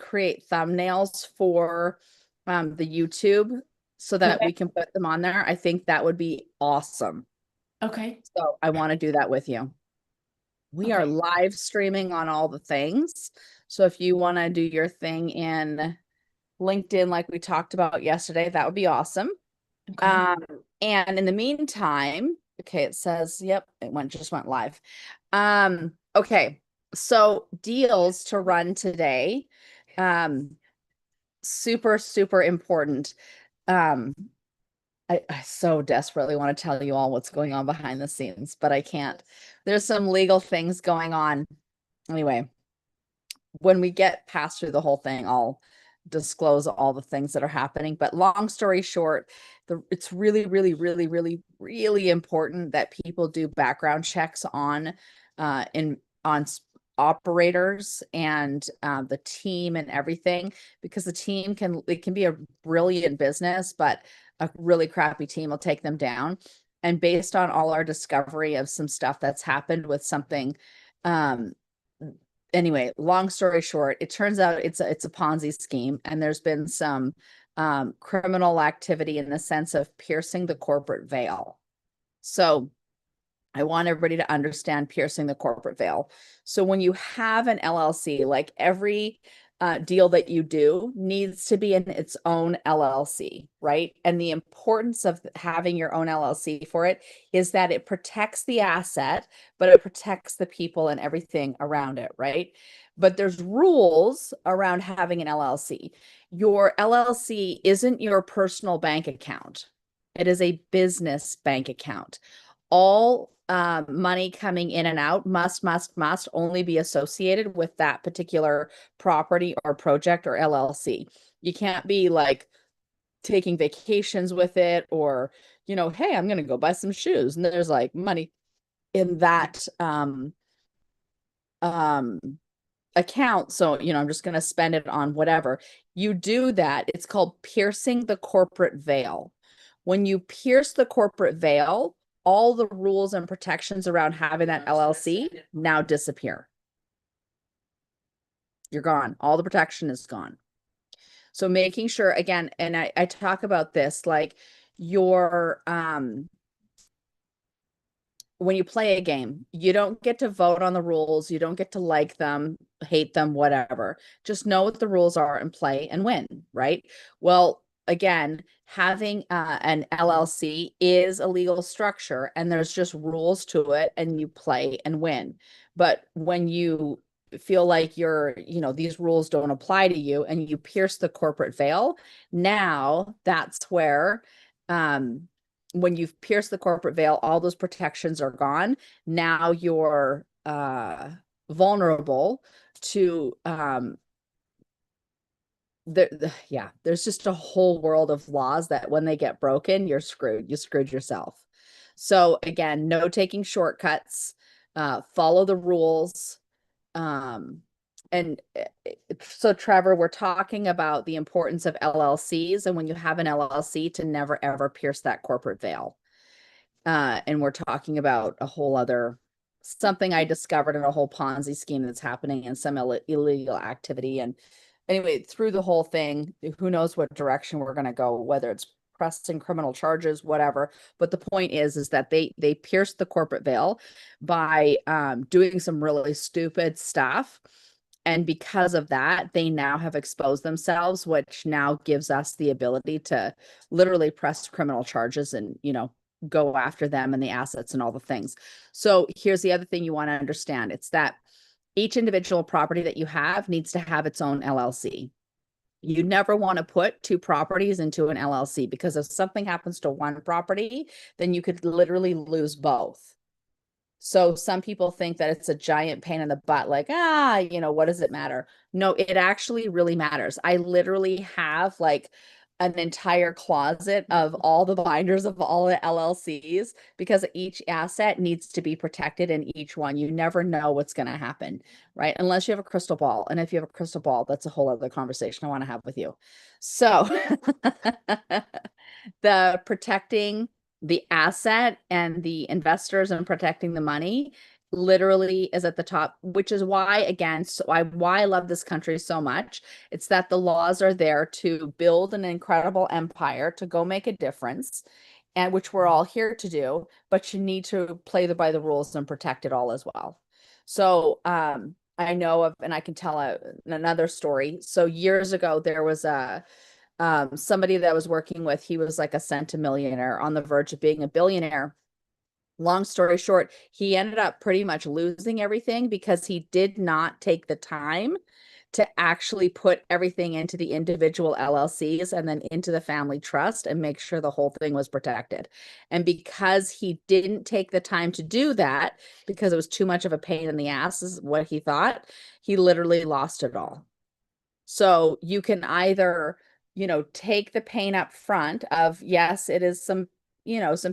create thumbnails for the YouTube so that we can put them on there, I think that would be awesome. Okay. So I want to do that with you. We are Okay. live streaming on all the things. So if you want to do your thing in LinkedIn, like we talked about yesterday, that would be awesome. Okay. And in the meantime, okay, it says, yep, just went live. Okay, so deals to run today. Super, super important. Um, I so desperately want to tell you all what's going on behind the scenes, but I can't. There's some legal things going on. Anyway, when we get past through the whole thing, I'll disclose all the things that are happening. But long story short, it's really, really, really, really, really important that people do background checks on operators and the team and everything, because the team it can be a brilliant business, but a really crappy team will take them down. And based on all our discovery of some stuff that's happened with something, anyway, long story short, it turns out it's a Ponzi scheme, and there's been some criminal activity in the sense of piercing the corporate veil. So I want everybody to understand piercing the corporate veil. So when you have an LLC, like every deal that you do needs to be in its own LLC, right? And the importance of having your own LLC for it is that it protects the asset, but it protects the people and everything around it, right? But there's rules around having an LLC. Your LLC isn't your personal bank account. It is a business bank account. All money coming in and out must only be associated with that particular property or project or LLC. You can't be like taking vacations with it, or, hey, I'm going to go buy some shoes, and there's like money in that um account. So, I'm just going to spend it on whatever. You do that. It's called piercing the corporate veil. When you pierce the corporate veil, all the rules and protections around having that LLC now disappear. You're gone. All the protection is gone. So making sure, again, and I talk about this, like your when you play a game, you don't get to vote on the rules. You don't get to like them, hate them, whatever. Just know what the rules are and play and win, right? Well, again, having an LLC is a legal structure, and there's just rules to it, and you play and win. But when you feel like these rules don't apply to you and you pierce the corporate veil, now that's where when you've pierced the corporate veil, all those protections are gone. Now you're vulnerable to there's just a whole world of laws that when they get broken, you're screwed. You screwed yourself. So again, no taking shortcuts, follow the rules. And so Trevor, we're talking about the importance of LLCs, and when you have an LLC, to never ever pierce that corporate veil. And we're talking about a whole other something I discovered in a whole Ponzi scheme that's happening and some illegal activity. And anyway, through the whole thing, who knows what direction we're going to go, whether it's pressing criminal charges, whatever. But the point is that they pierced the corporate veil by doing some really stupid stuff. And because of that, they now have exposed themselves, which now gives us the ability to literally press criminal charges and, go after them and the assets and all the things. So here's the other thing you want to understand. It's that each individual property that you have needs to have its own LLC. You never want to put two properties into an LLC, because if something happens to one property, then you could literally lose both. So some people think that it's a giant pain in the butt, like, what does it matter? No, it actually really matters. I literally have like an entire closet of all the binders of all the LLCs, because each asset needs to be protected in each one. You never know what's going to happen, right? Unless you have a crystal ball. And if you have a crystal ball, that's a whole other conversation I want to have with you. So the protecting the asset and the investors and protecting the money literally is at the top, which is why, again, why I love this country so much. It's that the laws are there to build an incredible empire, to go make a difference, and which we're all here to do, but you need to play by the rules and protect it all as well. So, I know of, and I can tell another story. So years ago, there was a somebody that I was working with. He was like a centimillionaire on the verge of being a billionaire. Long story short, he ended up pretty much losing everything because he did not take the time to actually put everything into the individual LLCs and then into the family trust and make sure the whole thing was protected. And because he didn't take the time to do that, because it was too much of a pain in the ass, is what he thought, he literally lost it all. So you can either, take the pain up front of, yes, it is some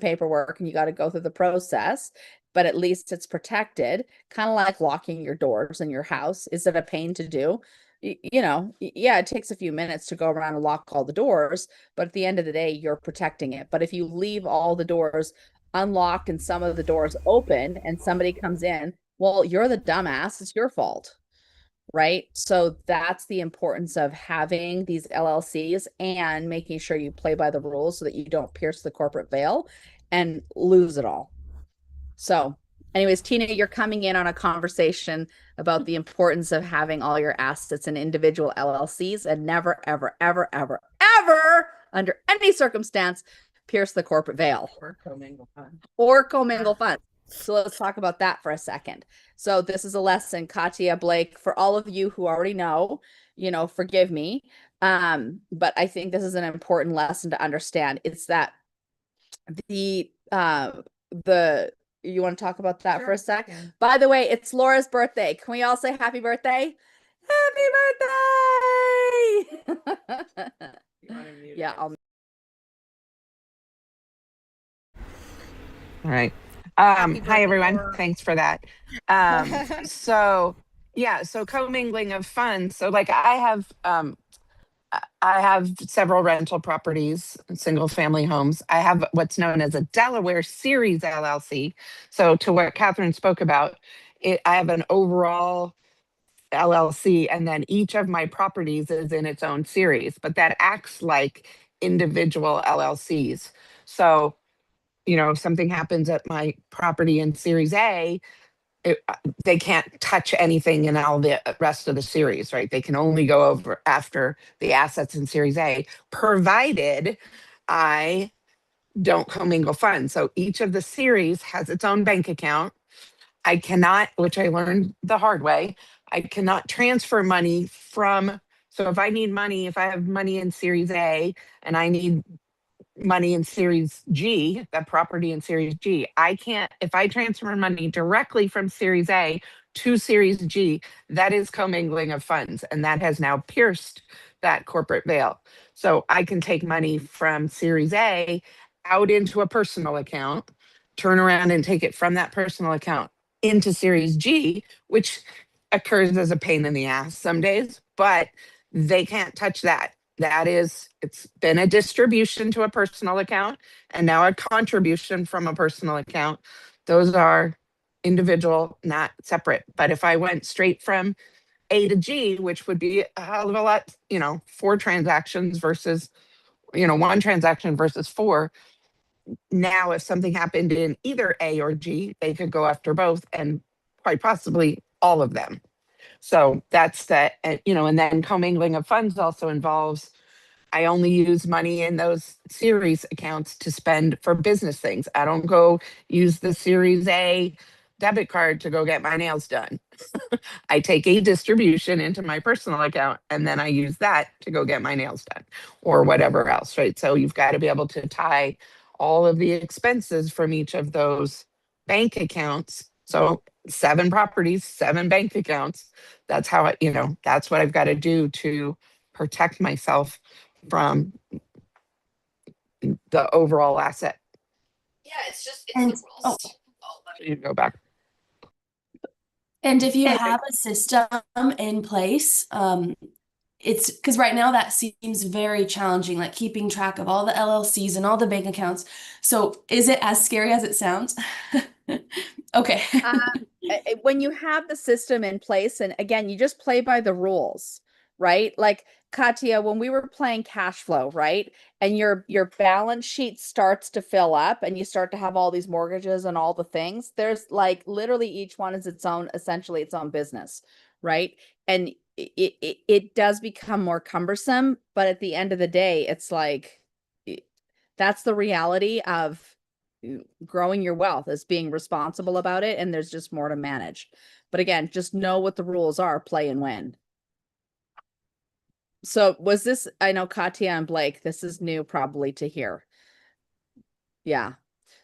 paperwork and you got to go through the process, but at least it's protected, kind of like locking your doors in your house. Is it a pain to do? Yeah, it takes a few minutes to go around and lock all the doors, but at the end of the day, you're protecting it. But if you leave all the doors unlocked and some of the doors open and somebody comes in, well, you're the dumbass. It's your fault. Right. So that's the importance of having these LLCs and making sure you play by the rules so that you don't pierce the corporate veil and lose it all. So, anyways, Tina, you're coming in on a conversation about the importance of having all your assets in individual LLCs and never, ever, ever, ever, ever, under any circumstance, pierce the corporate veil Or commingle funds. or commingle funds. So let's talk about that for a second. So this is a lesson, Katya, Blake, for all of you who already know, forgive me. But I think this is an important lesson to understand. It's that the you want to talk about that for a sec? Yeah. By the way, it's Laura's birthday. Can we all say happy birthday? Happy birthday! Yeah, I'll All right. Happy Hi, everyone. Laura. Thanks for that. So commingling of funds. So like I have several rental properties, single family homes. I have what's known as a Delaware Series LLC. So to what Catherine spoke about, I have an overall LLC, and then each of my properties is in its own series, but that acts like individual LLCs. So if something happens at my property in Series A, they can't touch anything in all the rest of the series, right? They can only go over after the assets in Series A, provided I don't commingle funds. So each of the series has its own bank account. I cannot, which I learned the hard way, I cannot transfer money from. So if I have money in Series A and I need money in Series G, that property in Series G, I can't, if I transfer money directly from Series A to Series G, that is commingling of funds. And that has now pierced that corporate veil. So I can take money from Series A out into a personal account, turn around and take it from that personal account into Series G, which occurs as a pain in the ass some days, but they can't touch that. It's been a distribution to a personal account and now a contribution from a personal account. Those are individual, not separate. But if I went straight from A to G, which would be a hell of a lot, 4 transactions versus, one transaction versus 4. Now, if something happened in either A or G, they could go after both and quite possibly all of them. So that's that, and then commingling of funds also involves I only use money in those series accounts to spend for business things. I don't go use the Series A debit card to go get my nails done. I take a distribution into my personal account and then I use that to go get my nails done or whatever else, right? So you've got to be able to tie all of the expenses from each of those bank accounts. So 7 properties, 7 bank accounts. That's how that's what I've got to do to protect myself from the overall asset. Yeah, it's And the rules. You go back. and if you have a system in place, it's because right now that seems very challenging, like keeping track of all the LLCs and all the bank accounts. So is it as scary as it sounds? Okay. when you have the system in place, and again, you just play by the rules, right? Like Katya, when we were playing cash flow, right? And your balance sheet starts to fill up and you start to have all these mortgages and all the things. There's like literally each one is its own, essentially its own business, right? And it does become more cumbersome, but at the end of the day, it's like that's the reality of growing your wealth, is being responsible about it, and there's just more to manage. But again, just know what the rules are, play and win. So was this, I know Katya and Blake, this is new probably to hear. Yeah.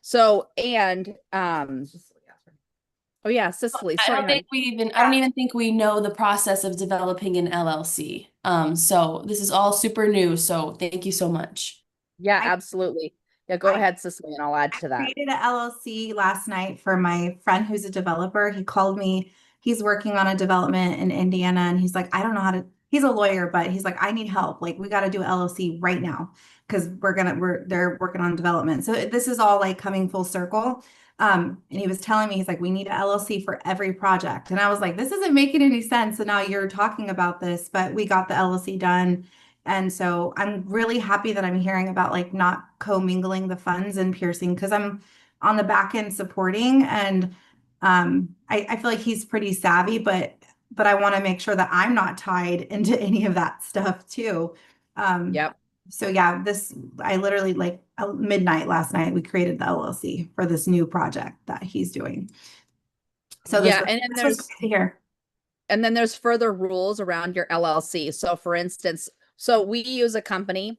So, and oh yeah, Cicely, I sorry, don't think I don't even think we know the process of developing an LLC. So this is all super new. So thank you so much. yeah, I- absolutely. Yeah, go I- ahead, Cicely, and I'll add to that. Created a LLC last night for my friend who's a developer. He called me. He's working on a development in Indiana, and he's like, I don't know how to. He's a lawyer, but he's like, I need help. Like, we got to do LLC right now because they're working on development. So this is all like coming full circle. And he was telling me, he's like, we need an LLC for every project, and I was like, this isn't making any sense. So now you're talking about this, but we got the LLC done. And so I'm really happy that I'm hearing about like not commingling the funds and piercing, because I'm on the back end supporting, and I feel like he's pretty savvy, but I want to make sure that I'm not tied into any of that stuff too. Yep. So yeah, I literally like midnight last night, we created the LLC for this new project that he's doing. So Yeah, and then this was great to hear. And then there's further rules around your LLC. So for instance, so we use a company,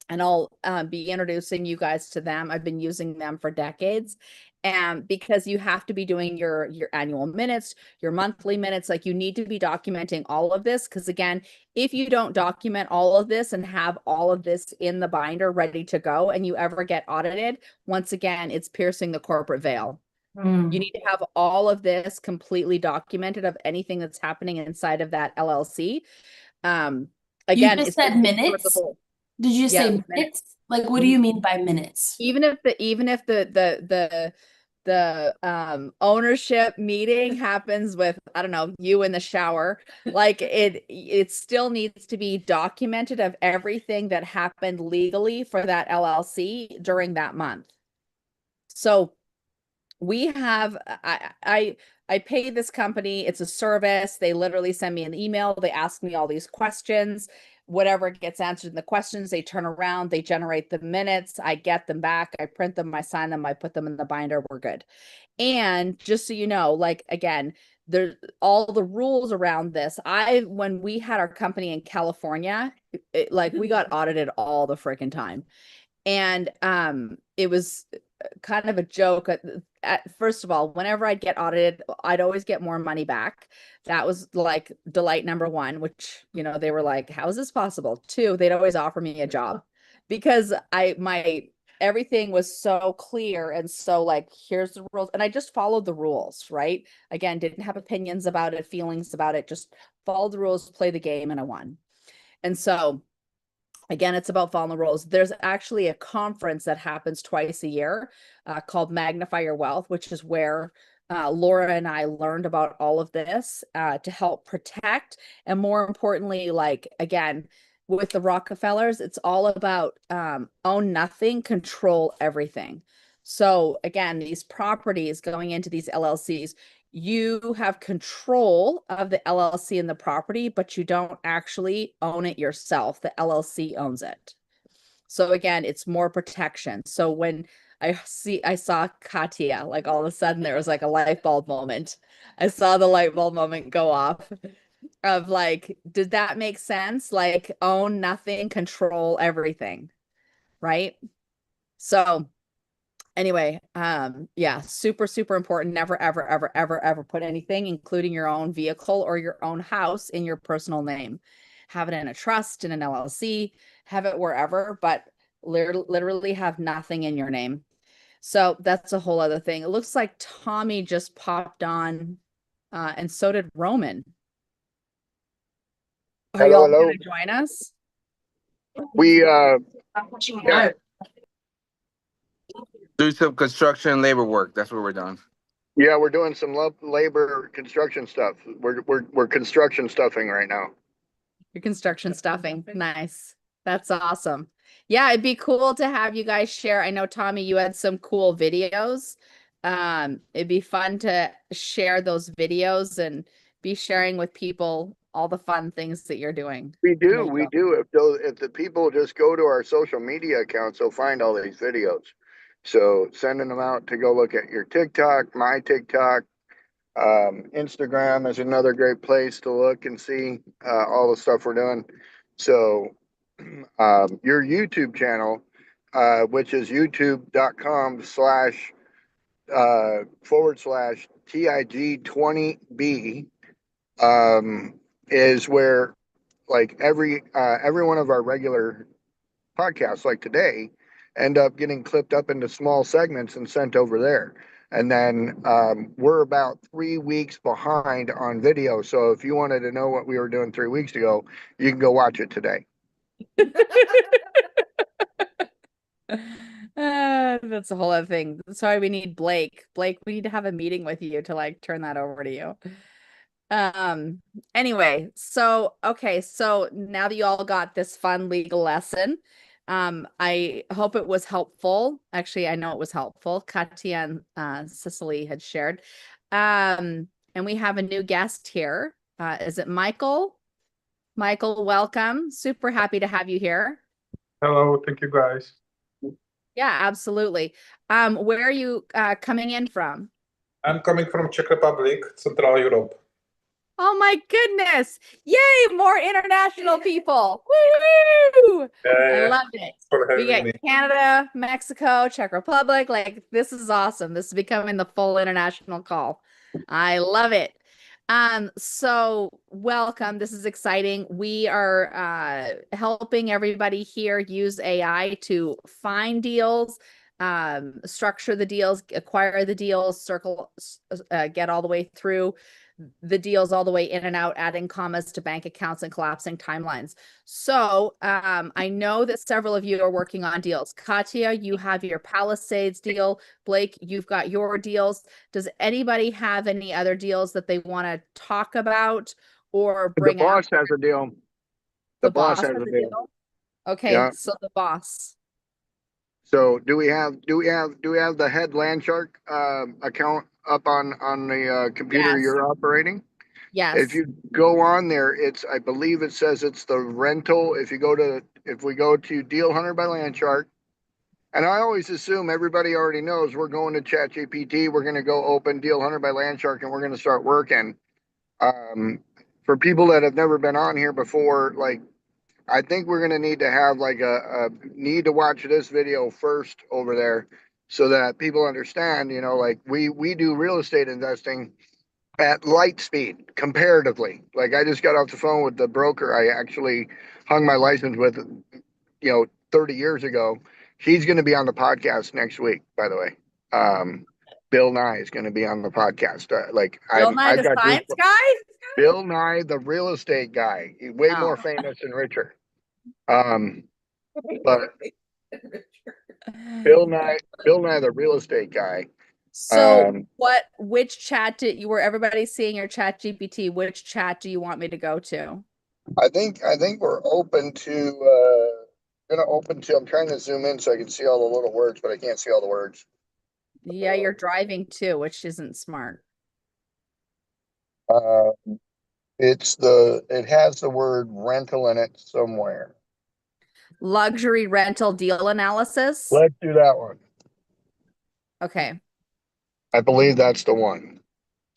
and I'll be introducing you guys to them. I've been using them for decades. And because you have to be doing your annual minutes, your monthly minutes, like you need to be documenting all of this. Because again, if you don't document all of this and have all of this in the binder ready to go, and you ever get audited, once again, it's piercing the corporate veil. You need to have all of this completely documented of anything that's happening inside of that LLC. Again, You just it's said for the minutes? whole, Did you just yeah, say minutes. minutes? Like, what do you mean by minutes? Even if the ownership meeting happens with, I don't know, you in the shower, like it still needs to be documented of everything that happened legally for that LLC during that month. So we have, I pay this company, it's a service. They literally send me an email, they ask me all these questions. Whatever gets answered in the questions, they turn around, they generate the minutes, I get them back, I print them, I sign them, I put them in the binder, we're good. And just so you know, like again, there's all the rules around this. When we had our company in California, like we got audited all the freaking time. And it was kind of a joke. First of all, whenever I'd get audited, I'd always get more money back. That was like delight number one, which, you know, they were like, how is this possible? Two, they'd always offer me a job because everything was so clear and so like, here's the rules. And I just followed the rules, right? Again, didn't have opinions about it, feelings about it, just followed the rules, play the game, and I won. And so again, it's about following the rules. There's actually a conference that happens twice a year called Magnify Your Wealth, which is where Laura and I learned about all of this to help protect. And more importantly, like, again, with the Rockefellers, it's all about own nothing, control everything. So again, these properties going into these LLCs, you have control of the LLC and the property, but you don't actually own it yourself. The LLC owns it. So again, it's more protection. So when I saw Katya, like all of a sudden there was like a light bulb moment. I saw the light bulb moment go off of like, did that make sense? Like own nothing, control everything, right? So anyway, yeah, super important. Never ever put anything, including your own vehicle or your own house, in your personal name. Have it in a trust, in an LLC, have it wherever, but literally have nothing in your name. So that's a whole other thing. It looks like Tommy just popped on, and so did Roman. Are Hello, y'all hello. gonna join us? We Do some construction and labor work. That's what we're doing. Yeah, we're doing some labor construction stuff. We're construction stuffing right now. Your construction stuffing. Nice. That's awesome. Yeah, it'd be cool to have you guys share. I know, Tommy, you had some cool videos. It'd be fun to share those videos and be sharing with people all the fun things that you're doing. We I know do, you we go- do. If the people just go to our social media accounts, they'll find all these videos. So sending them out to go look at your TikTok, my TikTok, Instagram is another great place to look and see all the stuff we're doing. So your YouTube channel, which is youtube.com// TIG20B, is where like every one of our regular podcasts like today end up getting clipped up into small segments and sent over there. And then we're about 3 weeks behind on video. So if you wanted to know what we were doing 3 weeks ago, you can go watch it today. That's a whole other thing. Sorry, we need Blake. Blake, we need to have a meeting with you to like turn that over to you. Anyway, so okay, so now that you all got this fun legal lesson, I hope it was helpful. Actually, I know it was helpful. Katya and Cicely had shared. And we have a new guest here. Is it Michael? Michael, welcome. Super happy to have you here. Hello, thank you guys. Yeah, absolutely. Where are you coming in from? I'm coming from Czech Republic, Central Europe. Oh my goodness. Yay, more international people. Woo! I Yeah, loved it. for We having get me. Canada, Mexico, Czech Republic. Like, this is awesome. This is becoming the full international call. I love it. So welcome. This is exciting. We are helping everybody here use AI to find deals, structure the deals, acquire the deals, get all the way through the deals all the way in and out, adding commas to bank accounts and collapsing timelines. So I know that several of you are working on deals. Katya, you have your Palisades deal. Blake, you've got your deals. Does anybody have any other deals that they want to talk about or The bring out? boss has a deal. The boss has a deal. Okay, Yeah. so the boss. So do we have the head land shark account up on the computer Yes. you're operating? If Yes. you go on there, I believe it says it's the rental. If we go to Deal Hunter by Landshark, and I always assume everybody already knows we're going to ChatGPT, we're going to go open Deal Hunter by Landshark, and we're going to start working. For people that have never been on here before, like I think we're going to need to have like a need to watch this video first over there so that people understand, like we do real estate investing at light speed comparatively. Like I just got off the phone with the broker I actually hung my license with, 30 years ago. He's going to be on the podcast next week, by the way. Bill Nye is going to be on the podcast. Bill Nye, I've the got science guy? Bill Nye, the real estate guy. He's way more Oh. famous than Richard. But Bill Nye, the real estate guy. So which chat were everybody seeing your chat GPT? Which chat do you want me to go to? I think we're open to I'm trying to zoom in so I can see all the little words, but I can't see all the words. Yeah, you're driving too, which isn't smart. It has the word rental in it somewhere. Luxury rental deal analysis. Let's do that one. Okay. I believe that's the one.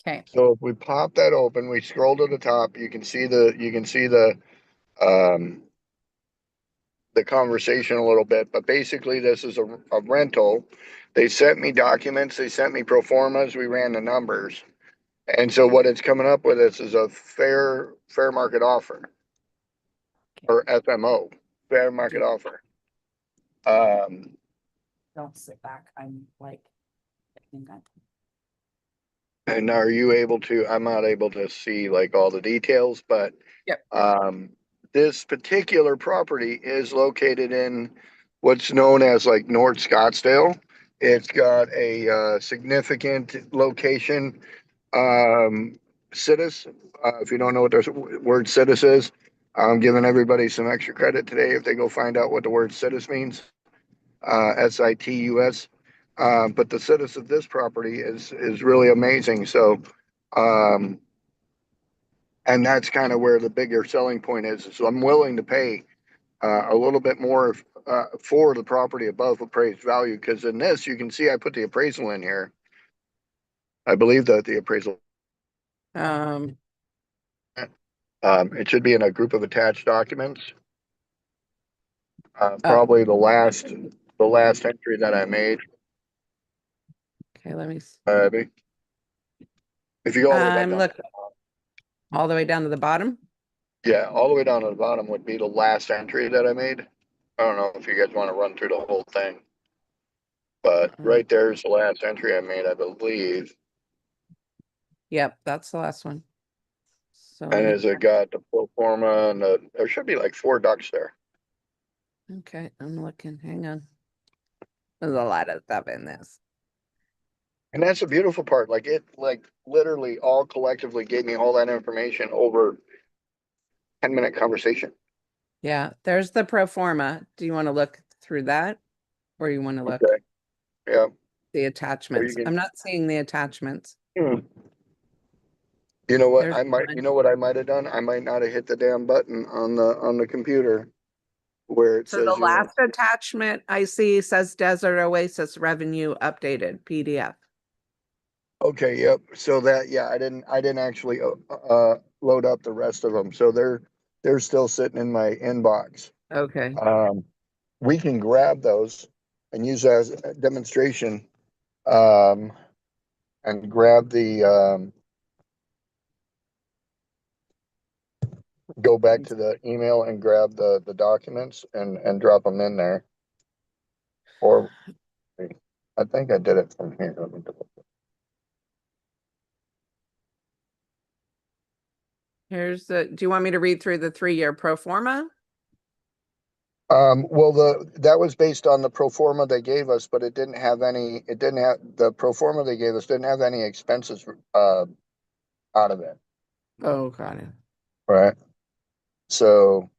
Okay. So if we pop that open, we scroll to the top, you can see the conversation a little bit, but basically this is a rental. They sent me documents, they sent me pro formas, we ran the numbers. And so what it's coming up with is a fair market offer, or FMO, fair market offer. Don't sit back. I'm like, I think And are you able to, I'm not able to see like all the details, but Yep. This particular property is located in what's known as like North Scottsdale. It's got a significant location. Situs, if you don't know what the word situs is, I'm giving everybody some extra credit today if they go find out what the word situs means. Situs. But the situs of this property is really amazing. So, and that's kind of where the bigger selling point is. So I'm willing to pay a little bit more for the property above appraised value, because in this you can see I put the appraisal in here. I believe that the appraisal Um, it should be in a group of attached documents. oh, Probably the last entry that I made. okay, let me, If you go all the way back I'm down, looking all the way down to the bottom. yeah, all the way down to the bottom would be the last entry that I made. I don't know if you guys want to run through the whole thing, but right there is the last entry I made, I believe. Yep, that's the last one. So And as it got the pro forma and there should be like 4 ducks there. okay, I'm looking, hang on. There's a lot of stuff in this. And that's the beautiful part. Like it, like literally all collectively gave me all that information over 10-minute conversation. Yeah, there's the pro forma. Do you want to look through that? Or you want to look Okay. Yeah. the attachments? can- I'm not seeing the attachments. Hmm. You know what? There's I might, one. you know what I might have done? I might not have hit the damn button on the computer where it So the says you want. last attachment I see says Desert Oasis revenue updated PDF. Okay, yep. So that, yeah, I didn't actually load up the rest of them. So they're still sitting in my inbox. Okay. We can grab those and use as a demonstration. Um, and grab the go back to the email and grab the documents and drop them in there. Or I think I did it from here. Let me double check. Here's the, do you want me to read through the 3-year pro forma? Well, that was based on the pro forma they gave us, but it didn't have the pro forma they gave us didn't have any expenses out of it. Oh, got it. Right. So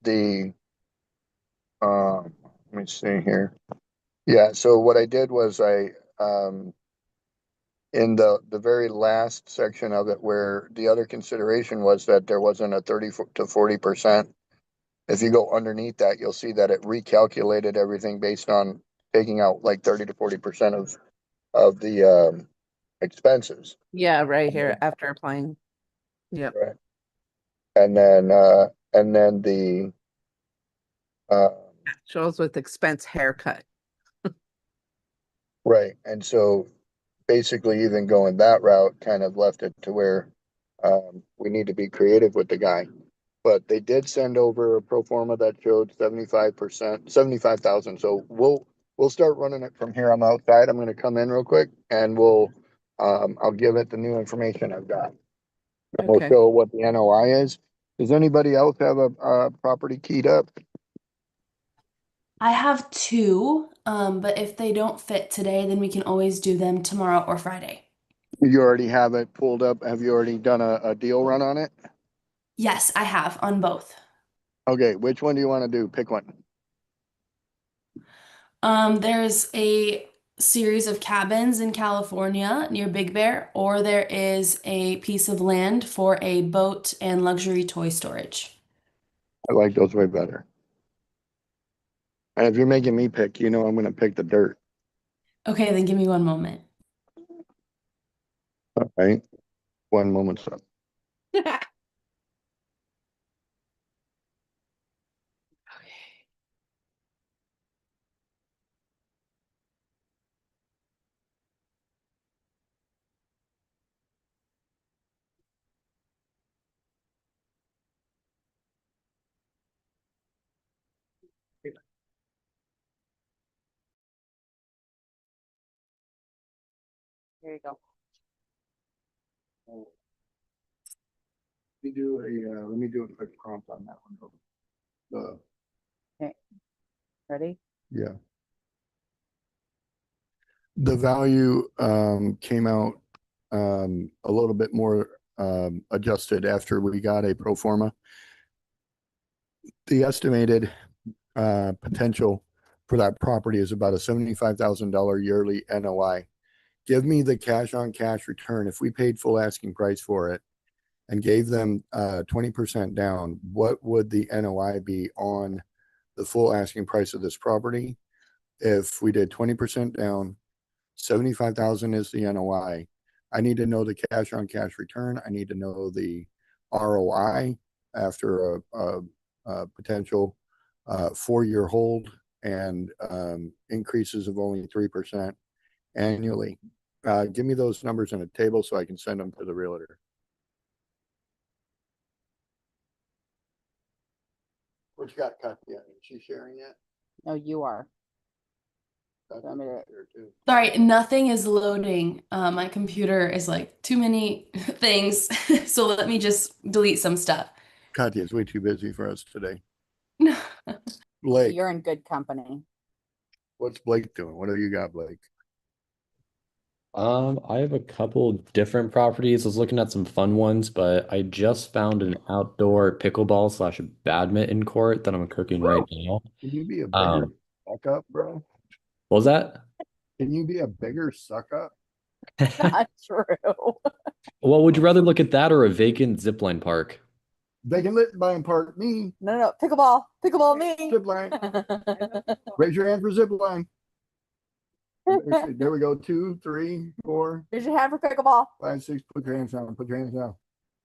the let me see here. Yeah, so what I did was I in the very last section of it where the other consideration was that there wasn't a 30 to 40%. If you go underneath that, you'll see that it recalculated everything based on taking out like 30 to 40% of the expenses. Yeah, right here after applying. Yep. Right. And then the Shows with expense haircut. right. And so basically even going that route kind of left it to where we need to be creative with the guy. But they did send over a pro forma that showed 75%, 75,000. So we'll start running it from here. I'm outside. I'm going to come in real quick and I'll give it the new information I've got. And we'll Okay. show what the NOI is. Does anybody else have a property keyed up? I have 2, but if they don't fit today, then we can always do them tomorrow or Friday. You already have it pulled up. Have you already done a deal run on it? Yes, I have on both. Okay, which one do you want to do? Pick one. There's a series of cabins in California near Big Bear, or there is a piece of land for a boat and luxury toy storage. I like those way better. And if you're making me pick, you know I'm going to pick the dirt. Okay, then give me one moment. All right. One moment. So. There you go. Let me do a quick prompt on that one. Okay. Ready? Yeah. The value came out a little bit more adjusted after we got a pro forma. The estimated potential for that property is about a $75,000 yearly NOI. Give me the cash on cash return. If we paid full asking price for it and gave them 20% down, what would the NOI be on the full asking price of this property? If we did 20% down, 75,000 is the NOI. I need to know the cash on cash return. I need to know the ROI after a potential 4-year hold and increases of only 3% annually. Give me those numbers in a table so I can send them to the realtor. What you got, Kathy? Is she sharing yet? No, you are. Sorry, nothing is loading. My computer is like too many things. So let me just delete some stuff. Katya is way too busy for us today. No. Blake, You're in good company. what's Blake doing? What have you got, Blake? I have a couple different properties. I was looking at some fun ones, but I just found an outdoor pickleball slash badminton court that I'm cooking right now. Can you be a bigger suck up, bro? What was that? Can you be a bigger suck up? Not true. Well, would you rather look at that or a vacant zipline park? They can let by and park me. No, pickleball me. Zip line. Raise your hand for zip line. There we go. 2, 3, 4. Raise your hand for pickleball. 5, 6. Put your hands down. Put your hands down.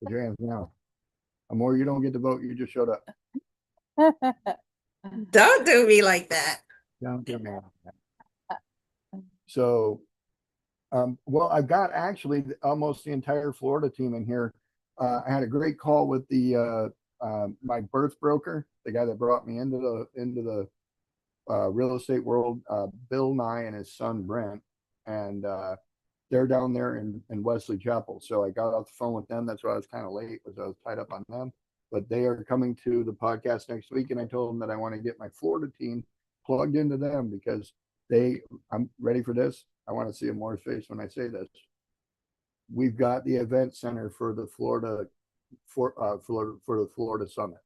Put your hands down. Amor, you don't get to vote. You just showed up. Don't do me like that. Don't get me. So, well, I've got actually almost the entire Florida team in here. I had a great call with the my birth broker, the guy that brought me into the real estate world, Bill Nye and his son Brent, and they're down there in Wesley Chapel. So I got off the phone with them. That's why I was kind of late, was I was tied up on them. But they are coming to the podcast next week, and I told them that I want to get my Florida team plugged into them because I'm ready for this. I want to see Amore's face when I say this. We've got the event center for the Florida Summit.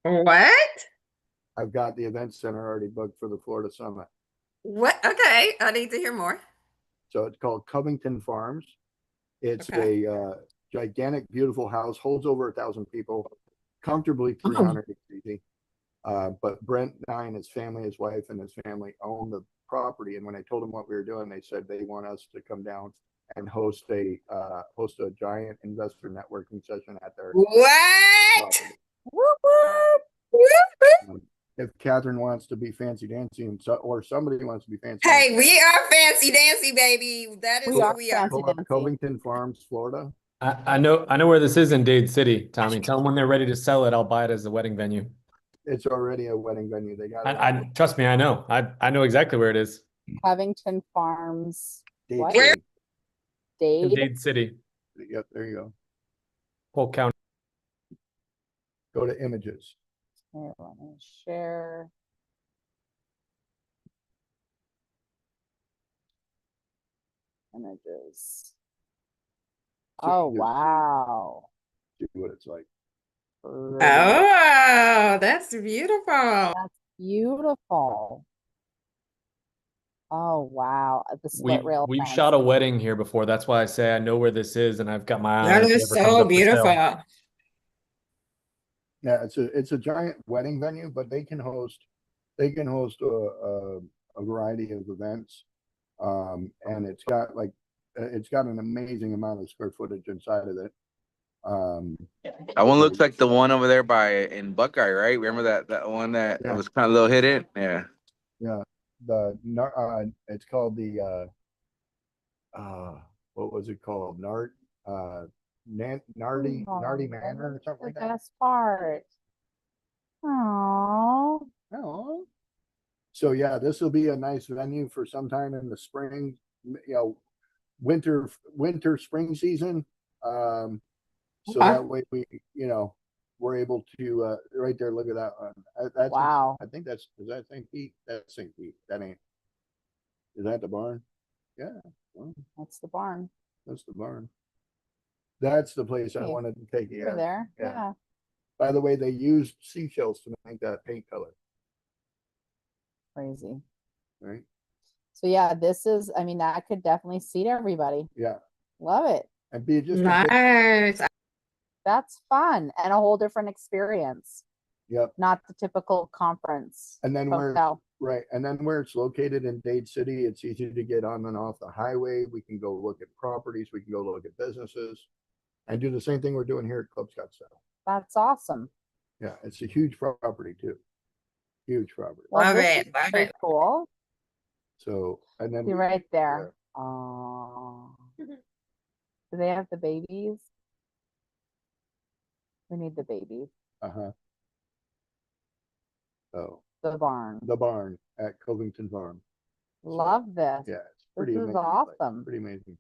What? I've got the event center already booked for the Florida Summit. What? Okay, I need to hear more. So it's called Covington Farms. It's Okay. a gigantic, beautiful house, holds over 1,000 people, comfortably 300 easy. But Brent Nye and his family, his wife and his family own the property. And when I told them what we were doing, they said they want us to come down and host a giant investor networking session at their What? if Catherine wants to be fancy dancing, or somebody wants to be fancy. Hey, dancing, we are fancy dancy, baby. That is what we are. Covington Farms, Florida. I know where this is in Dade City, Tommy. Tell them when they're ready to sell it, I'll buy it as a wedding venue. It's already a wedding venue. They got it. I trust me, I know. I know exactly where it is. Covington Farms. Dade What? City. In Dade. Dade City, Yep, there you go. Polk County. Go to images. Here, let me share. Images. Oh, Just wow. see what it's like. Pretty. Oh, that's beautiful. That's beautiful. Oh, wow. The split rail We've fence. shot a wedding here before. That's why I say I know where this is, and I've got my eye That on is whatever comes so up for sale. beautiful. Yeah, it's a giant wedding venue, but they can host a variety of events, and it's got an amazing amount of square footage inside of it. That one looks like the one over there in Buckeye, right? Remember that one that Yeah. was kind of a little hidden? Yeah. Yeah, it's called the what was it called? Nardi Manor or something like The that. best part. Oh. Oh. So yeah, this will be a nice venue for sometime in the spring, winter, spring season. So that way we're able to right there. Look at that one. That's Wow. I think is that St. Pete? That's St. Pete. That ain't. Is that the barn? Yeah, well, That's the barn. that's the barn. That's the place I Hey, wanted to take you. Over there. Yeah. Yeah. By the way, they used seashells to make that paint color, Crazy. right? So yeah, this is, I mean, that could definitely seat everybody. Yeah, Love it. and be just a bit, Nice. That's fun and a whole different experience. yep. Not the typical conference And then where, hotel. right, and then where it's located in Dade City, it's easy to get on and off the highway. We can go look at properties, we can go look at businesses, and do the same thing we're doing here at Club Scottsdale. That's awesome. Yeah, it's a huge property too. Huge property. Well, Love this it, is love pretty it. cool. So, and then See right there. Oh. Do they have the babies? We need the babies. uh-huh. Oh, The barn. the barn at Covington Farm. Love this. Yeah, it's This pretty is amazing. place, awesome. Pretty amazing.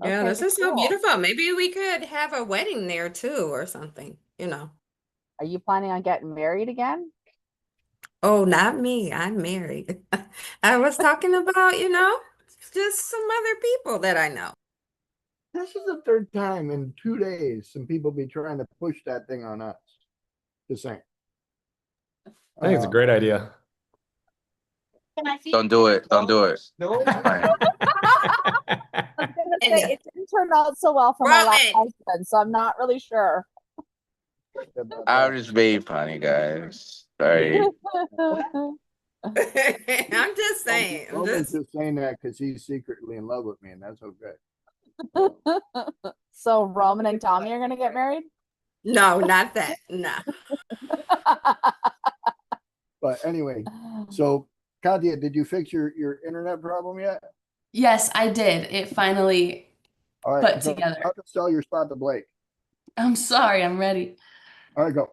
Yeah, Okay, this is so cool. beautiful. Maybe we could have a wedding there too or something, you know. Are you planning on getting married again? Oh, not me. I'm married. I was talking about, you know, just some other people that I know. This is the third time in 2 days some people be trying to push that thing on us. Just saying. I think it's a great idea. Don't do it. Don't do it. No. Fine. I was gonna say it didn't turn out so well for my last Robin. husband, so I'm not really sure. I'm just being funny, guys. Sorry. I'm just saying. I'm Roman's just just saying that because he's secretly in love with me, and that's okay. So Roman and Tommy are gonna get married? no, not that. No. But anyway, so Katia, did you fix your internet problem yet? Yes, I did. It finally All right, put so together. how to sell your spot to Blake? I'm sorry, I'm ready. All right, go.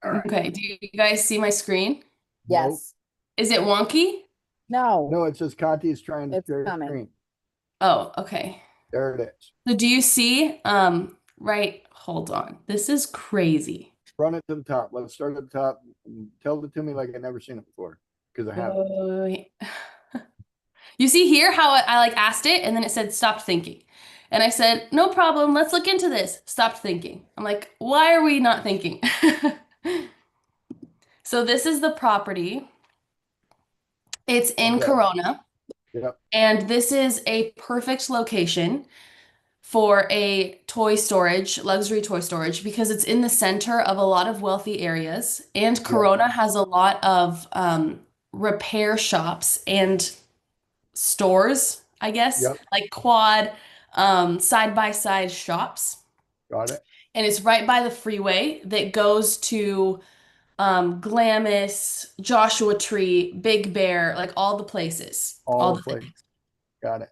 All right. Okay, do you guys see my screen? Yes. Is it wonky? No. No, it says Katia's trying to It's share your coming. screen. Oh, okay. There it is. So do you see, right, hold on. This is crazy. Run it to the top. Let's start at the top. And tell it to me like I've never seen it before, because I haven't. You see here how I like asked it and then it said stopped thinking. And I said, no problem, let's look into this. Stopped thinking. I'm like, why are we not thinking? So this is the property. It's in Okay. Corona. Yep. And this is a perfect location for a toy storage, luxury toy storage, because it's in the center of a lot of wealthy areas. And Corona has a lot of repair shops and stores, I guess, Yep. like quad, side-by-side shops. Got it. And it's right by the freeway that goes to Glamis, Joshua Tree, Big Bear, like all the places. All the places. things. Got it.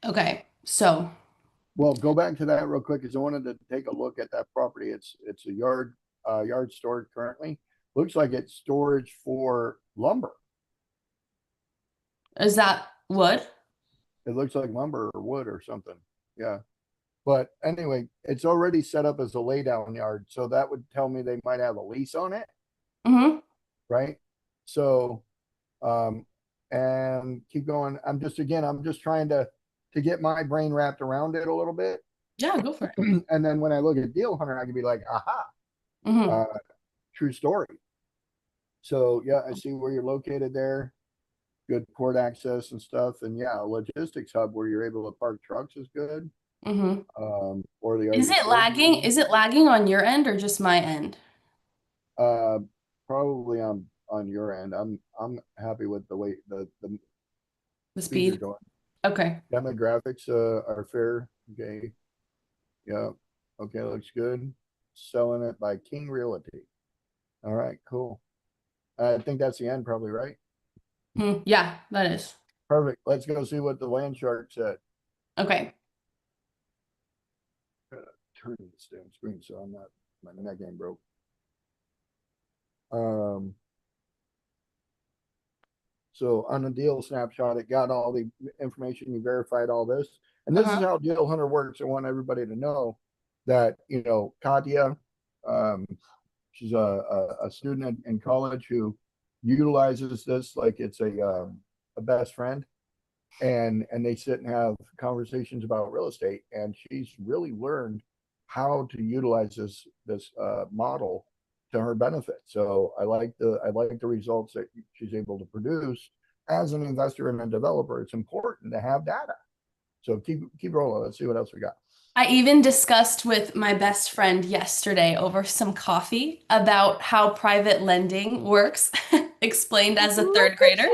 Okay, so Well, go back to that real quick because I wanted to take a look at that property. It's a yard storage currently. Looks like it's storage for lumber. is that wood? It looks like lumber or wood or something. Yeah. But anyway, it's already set up as a laydown yard. So that would tell me they might have a lease on it. Mm-hmm. Right. So, and keep going. I'm just trying to get my brain wrapped around it a little bit. Yeah, go for it. And then when I look at Deal Hunter, I can be like, aha, Mm-hmm. true story. So yeah, I see where you're located there. Good port access and stuff. And yeah, a logistics hub where you're able to park trucks is good. Mm-hmm. Or the Is it lagging? Is it lagging on your end or just my end? Probably on your end. I'm happy with the way the The speed you're speed? going. Okay. Demographics are fair. Okay. Yeah. Okay, looks good. Selling it by King Realty. All right, cool. I think that's the end probably, right? Yeah, that is. Perfect. Let's go see what the land shark said. Okay. Turn this damn screen so I'm not, my neck ain't broke. So on the deal snapshot, it got all the information, you verified all this. And this is how Deal Hunter works. I want everybody to know that, you know, Katia, she's a student in college who utilizes this like it's a best friend, and they sit and have conversations about real estate, and she's really learned how to utilize this model to her benefit. So I like the results that she's able to produce as an investor and a developer. It's important to have data. So keep rolling. Let's see what else we got. I even discussed with my best friend yesterday over some coffee about how private lending works, explained as a third grader.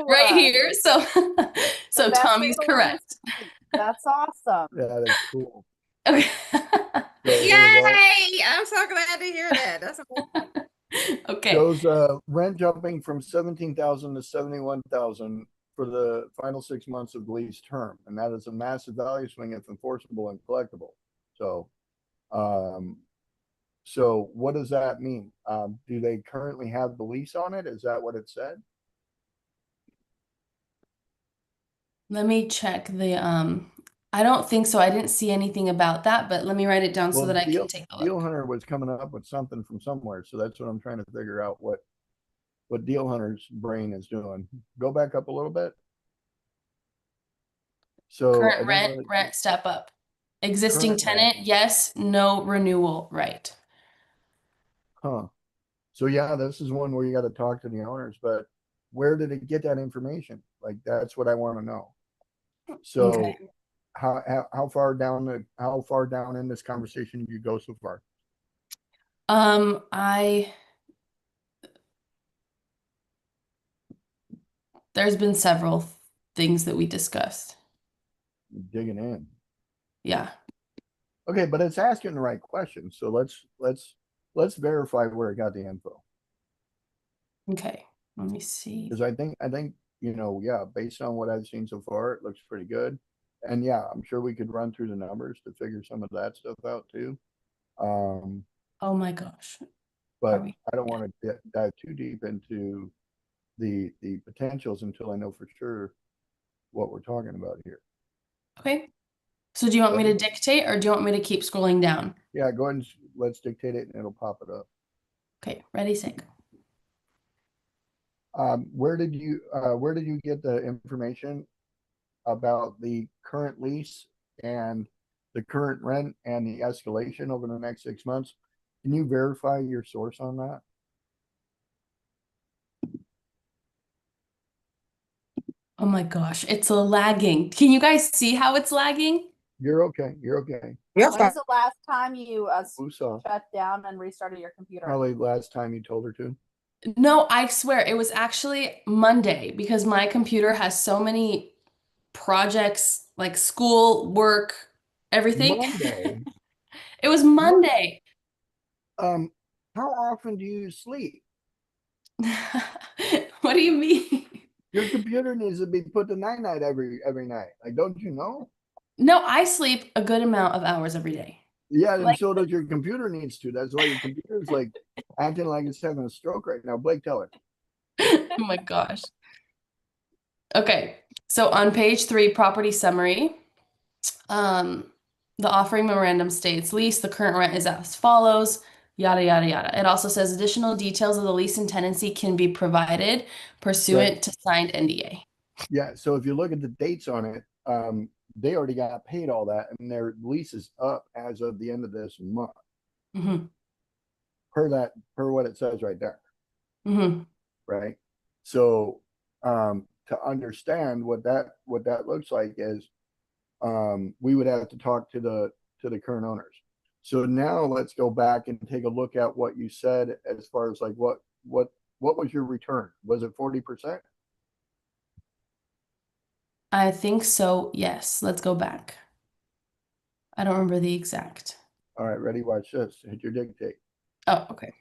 Right here. So so Tommy's correct. That's awesome. Yeah, that's cool. Okay. So here we go. Yay! I'm so glad to hear that. That's Okay. Shows rent jumping from 17,000 to 71,000 for the final 6 months of the lease term, and that is a massive value swing if enforceable and collectible. So, so what does that mean? Do they currently have the lease on it? Is that what it said? Let me check the I don't think so. I didn't see anything about that, but let me write it down so that I can take a Deal look. Hunter was coming up with something from somewhere, so that's what I'm trying to figure out what Deal Hunter's brain is doing. Go back up a little bit. So I Current think rent step up. Existing current rent. tenant, yes, no renewal, right. Huh. So yeah, this is one where you got to talk to the owners, but where did it get that information? Like that's what I want to know. So Okay. how far down in this conversation did you go so far? There's been several things that we discussed. Digging in. Yeah. Okay, but it's asking the right question. So let's verify where it got the info. Okay. Let me see. Because I think yeah, based on what I've seen so far, it looks pretty good. And yeah, I'm sure we could run through the numbers to figure some of that stuff out too. Oh my gosh. But we- I don't want to dive too deep into the potentials until I know for sure what we're talking about here. Okay. So do you want me to dictate or do you want me to keep scrolling down? Yeah, go ahead and let's dictate it and it'll pop it up. Okay, ready, set, go. Where did you get the information about the current lease and the current rent and the escalation over the next 6 months? Can you verify your source on that? Oh my gosh, it's lagging. Can you guys see how it's lagging? You're okay. You're okay. When's the last time you Woosah. shut down and restarted your computer? Probably last time you told her to. No, I swear it was actually Monday because my computer has so many projects like school, work, everything. Monday. It was Monday. How often do you sleep? What do you mean? Your computer needs to be put to night every night. Like, don't you know? No, I sleep a good amount of hours every day. Yeah, and Like- so does your computer needs to. That's why your computer is like acting like it's having a stroke right now. Blake, tell her. Oh my gosh. Okay, so on page 3, property summary, the offering memorandum states lease, the current rent is as follows, yada, yada, yada. It also says additional details of the lease and tenancy can be provided pursuant to signed NDA. Yeah, so if you look at the dates on it, they already got paid all that, and their lease is up as of the end of this month. Mm-hmm. Per what it says right there. Mm-hmm. Right. So to understand what that looks like is we would have to talk to the current owners. So now let's go back and take a look at what you said as far as like what was your return? Was it 40%? I think so, yes. Let's go back. I don't remember the exact. All right, ready? Watch this. Hit your dictate. Oh, okay.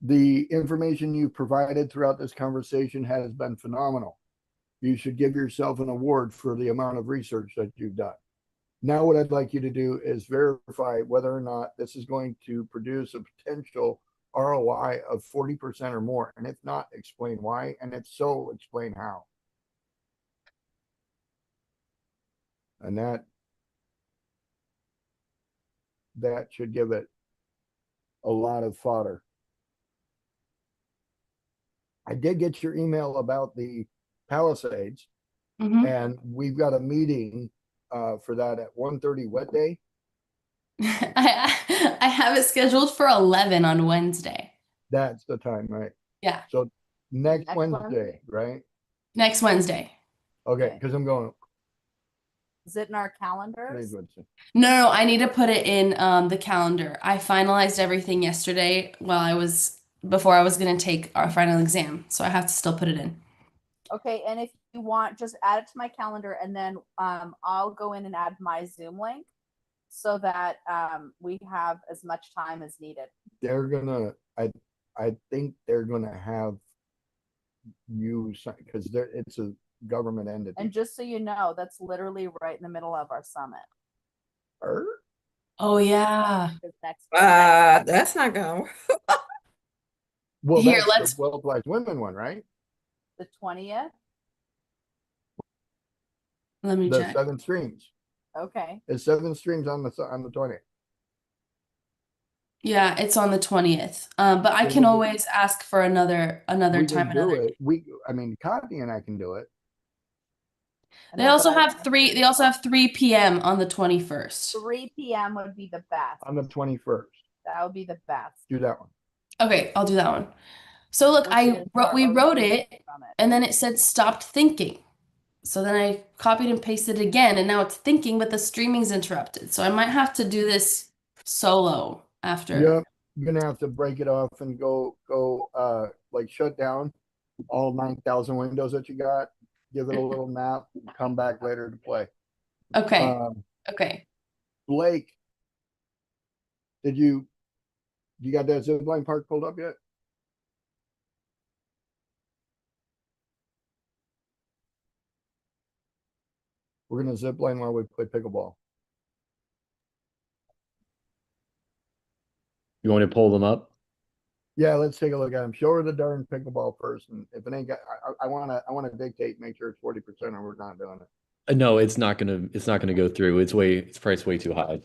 The information you provided throughout this conversation has been phenomenal. You should give yourself an award for the amount of research that you've done. Now, what I'd like you to do is verify whether or not this is going to produce a potential ROI of 40% or more. And if not, explain why. And if so, explain how. And that should give it a lot of fodder I did get your email about the Palisades, Mhm. and we've got a meeting for that at 1:30 what day? I have it scheduled for 11 on Wednesday. That's the time, right? Yeah, So next Next Wednesday, Wednesday? right? next Wednesday. Okay, Okay. because I'm going, Is it in our today's calendars? Wednesday. No, I need to put it in the calendar. I finalized everything yesterday before I was gonna take our final exam, so I have to still put it in. Okay, and if you want, just add it to my calendar, and then I'll go in and add my Zoom link so that we have as much time as needed. They're gonna, I think they're gonna have you, because it's a government entity. And just so you know, that's literally right in the middle of our summit. Er? Oh yeah. Because next That's not gonna work. Well, Here, that's the let's Well-Applied Women one, right? the 20th. let me The check. 7 streams. Okay. It's 7 streams on the 20th. Yeah, it's on the 20th. But I So can we always ask for another we time, can do another. it. I mean, Kathy and I can do it. They also have 3 p.m. on the 21st. 3 p.m. would be the best. On the 21st. That would be the best. Do that one. Okay, I'll do that one. So look, we wrote it and then it said stopped thinking. So then I copied and pasted it again and now it's thinking, but the streaming's interrupted. So I might have to do this solo after. Yep. You're gonna have to break it off and go like shut down all 9,000 windows that you got, give it a little nap, come back later to play. Okay. Okay. Blake, you got that zip line park pulled up yet? We're gonna zip line while we play pickleball. You want me to pull them up? Yeah, let's take a look at them. Show her the darn pickleball first, and if it ain't got, I wanna dictate, make sure it's 40% or we're not doing it. No, it's not gonna go through. It's priced way too high.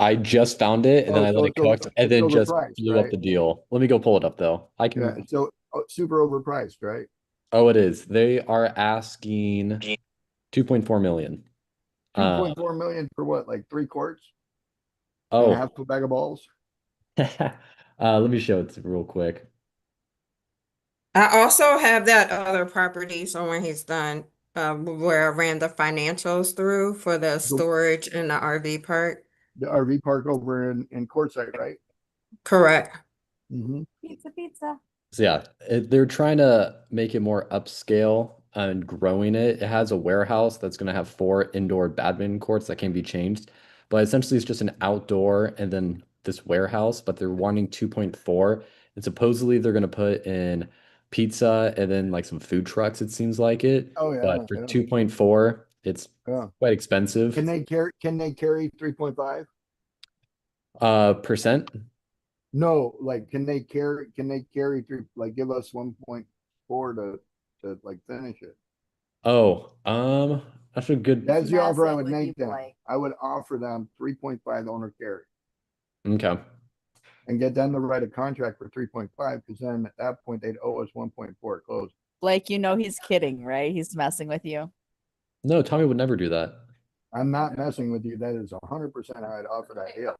I just found it and then I let it cook and then just blew up the deal. Let me go pull it up though. I can. Yeah, so super overpriced, right? Oh, it is. They are asking 2.4 million. 2.4 million for what? Like 3 courts? Oh, and a half a bag of balls? let me show it real quick. I also have that other property, so when he's done, where I ran the financials through for the storage in the RV park. The RV park over in Quartzsite, right? Correct. Pizza. So yeah, they're trying to make it more upscale and growing it. It has a warehouse that's going to have 4 indoor badminton courts that can be changed, but essentially it's just an outdoor and then this warehouse, but they're wanting 2.4. And supposedly they're going to put in pizza and then like some food trucks, it seems like it. Oh yeah. But for 2.4, it's quite expensive. Can they carry 3.5? Percent? No, like can they carry 3, like give us 1.4 to like finish it? Oh, that's a good. That's the offer I would make them. I would offer them 3.5 owner carry. Okay. And get them to write a contract for 3.5, because then at that point they'd owe us 1.4 at close. Blake, you know he's kidding, right? He's messing with you. No, Tommy would never do that. I'm not messing with you. That is 100% how I'd offer that deal.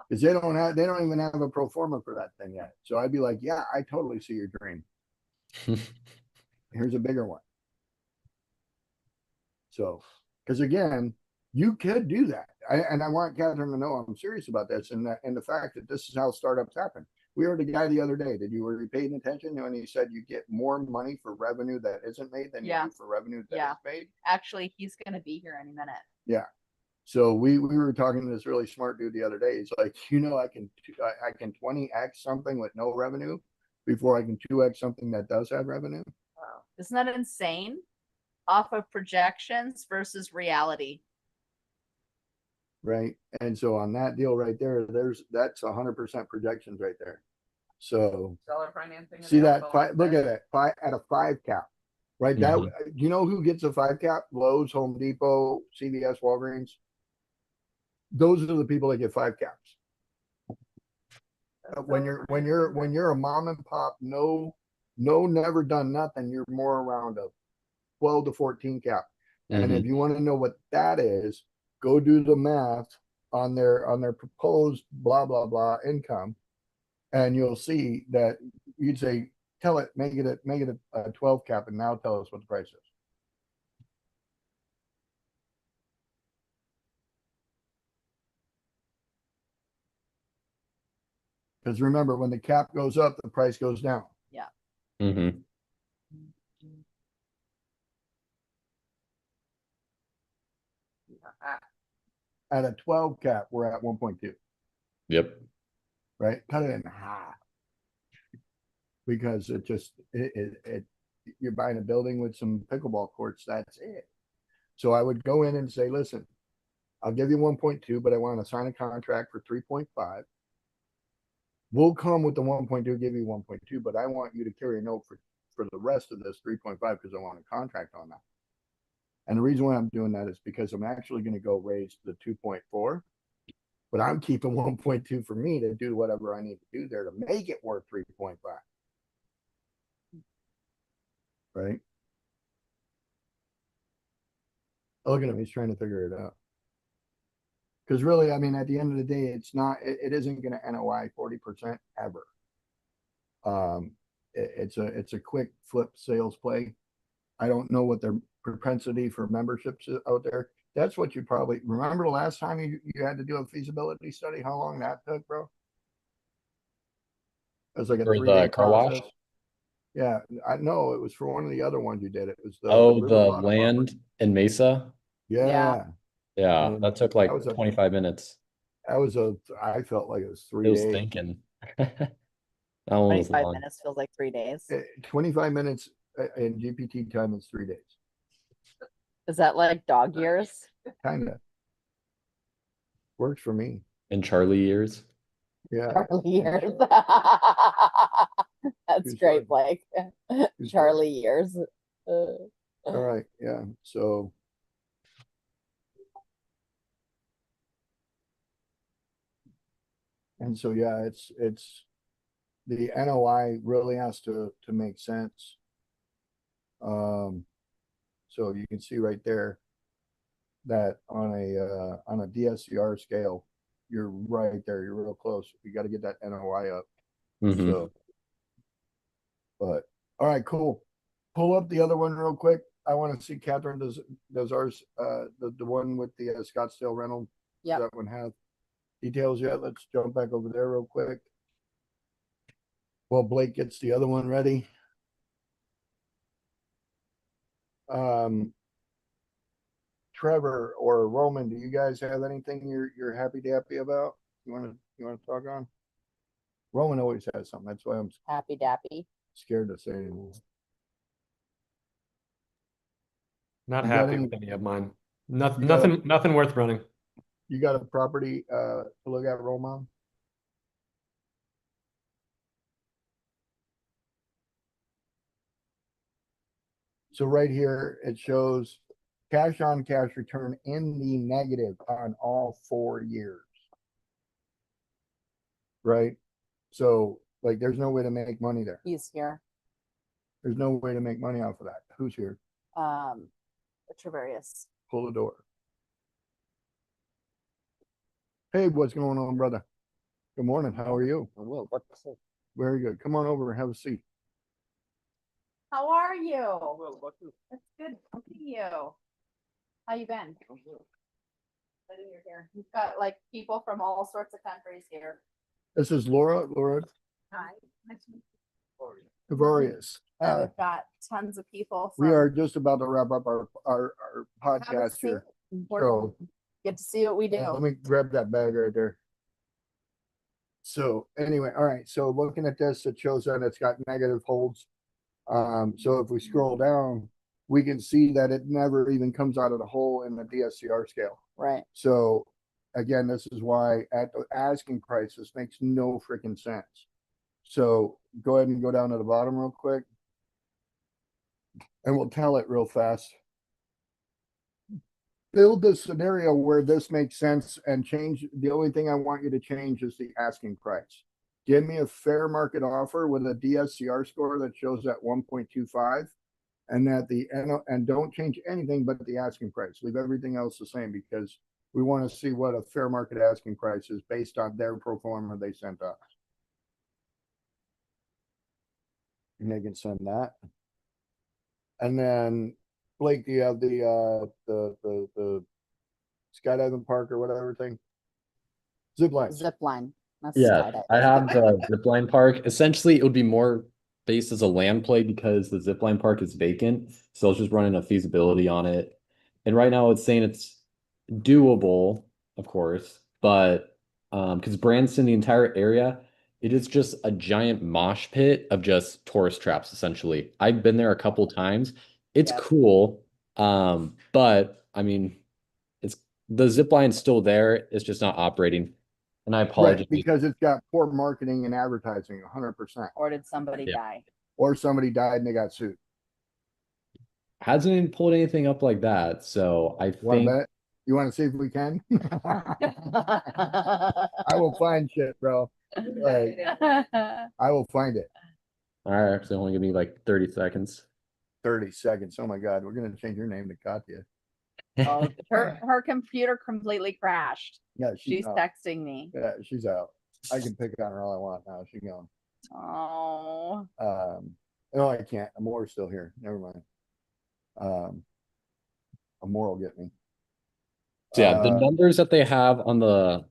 Because they don't even have a pro forma for that thing yet. So I'd be like, yeah, I totally see your dream. Here's a bigger one. So, because again, you could do that. And I want Catherine to know I'm serious about this, and the fact that this is how startups happen. We heard a guy the other day. Were you paying attention when he said you get more money for revenue that isn't made than you do for revenue that is made? Actually, he's going to be here any minute. Yeah. So we were talking to this really smart dude the other day. He's like, I can 20x something with no revenue before I can 2x something that does have revenue. Wow. Isn't that insane? Off of projections versus reality. Right. And so on that deal right there, that's 100% projections right there. So Seller financing. see that? Look at it. At a 5 cap, right? That you know who gets a 5 cap? Lowe's, Home Depot, CVS, Walgreens. Those are the people that get 5 caps. When you're a mom and pop, never done nothing, you're more around a 12 to 14 cap. And if you want to know what that is, go do the math on their proposed blah blah blah income, and you'll see that you'd say, make it a 12 cap, and now tell us what the price is. Because remember, when the cap goes up, the price goes down. Yeah. Mm-hmm. At a 12 cap, we're at 1.2. Yep. Right? Cut it in half. Because you're buying a building with some pickleball courts, that's it. So I would go in and say, listen, I'll give you 1.2, but I want to sign a contract for 3.5. We'll come with the 1.2, give you 1.2, but I want you to carry a note for the rest of this 3.5 because I want a contract on that. And the reason why I'm doing that is because I'm actually going to go raise the 2.4, but I'm keeping 1.2 for me to do whatever I need to do there to make it worth 3.5. Right? Look at him, he's trying to figure it out. Because really, I mean, at the end of the day, it isn't going to NOI 40% ever. It's a quick flip sales play. I don't know what their propensity for memberships is out there. That's what you probably remember the last time you had to do a feasibility study, how long that took, bro? It was like a 3-day car wash. process. Yeah, I know it was for one of the other ones you did. It was the land in Mesa. Yeah. Yeah, that took like 25 minutes. I felt like it was 3 days. It was thinking. That one was 25 long. minutes feels like 3 days. 25 minutes in GPT time is 3 days. Is that like dog years? Kind of. Works for me. In Charlie years. Yeah. Charlie years. That's great, Blake. Charlie years. All right. Yeah. So. And so, yeah, it's the NOI really has to make sense. So you can see right there that on a DSCR scale, you're right there. You're real close. You got to get that NOI up. So, but all right, cool. Pull up the other one real quick. I want to see Catherine does ours, the one with the Scottsdale rental. Yeah. Does that one have details yet? Let's jump back over there real quick. Well, Blake gets the other one ready. Trevor or Roman, do you guys have anything you're happy dappy about? You want to talk on? Roman always has something. That's why I'm happy dappy. Scared to say anything. Not happy with any of mine. Nothing worth running. You got a property to look at, Roman? So right here, it shows cash on cash return in the negative on all 4 years. Right? So, like, there's no way to make money there. He's here. There's no way to make money off of that. Who's here? Travarius. Pull the door. Hey, what's going on, brother? Good morning. How are you? Very good. Come on over and have a seat. How are you? That's good to see you. How you been? You're here. You've got like people from all sorts of countries here. This is Laura. Laura. Hi. Nice to meet you. Travarius. We've got tons of people. We are just about to wrap up our podcast here. So get to see what we do. Let me grab that bag right there. So anyway, all right. So looking at this, it shows that it's got negative holds. So if we scroll down, we can see that it never even comes out of the hole in the DSCR scale. Right. So again, this is why at the asking price, this makes no freaking sense. So go ahead and go down to the bottom real quick. And we'll tell it real fast. Build a scenario where this makes sense and change. The only thing I want you to change is the asking price. Give me a fair market offer with a DSCR score that shows that 1.25, and that and don't change anything but the asking price. Leave everything else the same, because we want to see what a fair market asking price is based on their pro forma they sent us. And they can send that. And then Blake, do you have the skydiving park or whatever thing? Zip line. Zip line. That's Yeah, skydiving. I have the zipline park. Essentially, it would be more based as a land play because the zipline park is vacant. So it's just running a feasibility on it. And right now it's saying it's doable, of course, but because Branson, the entire area, it is just a giant mosh pit of just tourist traps, essentially. I've been there a couple times. It's Yep. cool. But I mean, it's the zip line's still there, it's just not operating. And I apologize. Right, because it's got poor marketing and advertising, 100%. Or did somebody Yeah. die? Or somebody died and they got sued. Hasn't even pulled anything up like that. So I Want to think bet? You want to see if we can? I will find shit, bro. Like, I will find it. all right, so only give me like 30 seconds. 30 seconds. Oh my God, we're gonna change your name to Katya. Oh, her computer completely crashed. Yeah, She's out. texting me. Yeah, she's out. I can pick on her all I want now. She's gone. Oh. No, I can't. Amore's still here. Never mind. Amore will get me. So yeah, the numbers that they have on the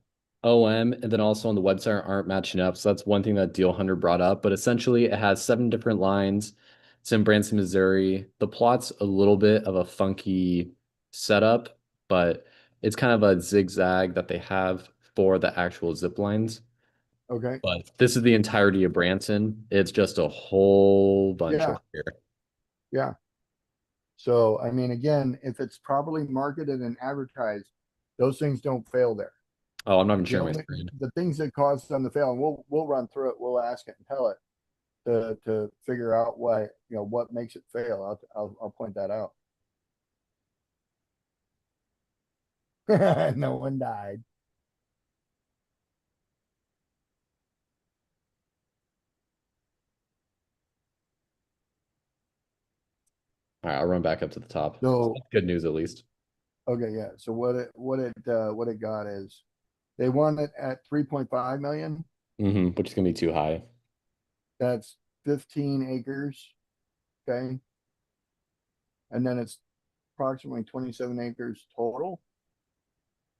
OM and then also on the website aren't matching up. So that's one thing that Deal Hunter brought up. But essentially, it has 7 different lines. It's in Branson, Missouri. The plot's a little bit of a funky setup, but it's kind of a zigzag that they have for the actual zip lines. Okay. But this is the entirety of Branson. It's just a whole bunch Yeah. over here. Yeah. So, I mean, again, if it's properly marketed and advertised, those things don't fail there. Oh, I'm not even The sharing my only- screen. The things that cause them to fail, and we'll run through it. We'll ask it and tell it to figure out why, what makes it fail. I'll point that out. No one died. All right, I'll run back up to the top. So Good news, at least. okay, yeah. So what it got is they want it at 3.5 million. Which is gonna be too high. That's 15 acres. Okay. And then it's approximately 27 acres total.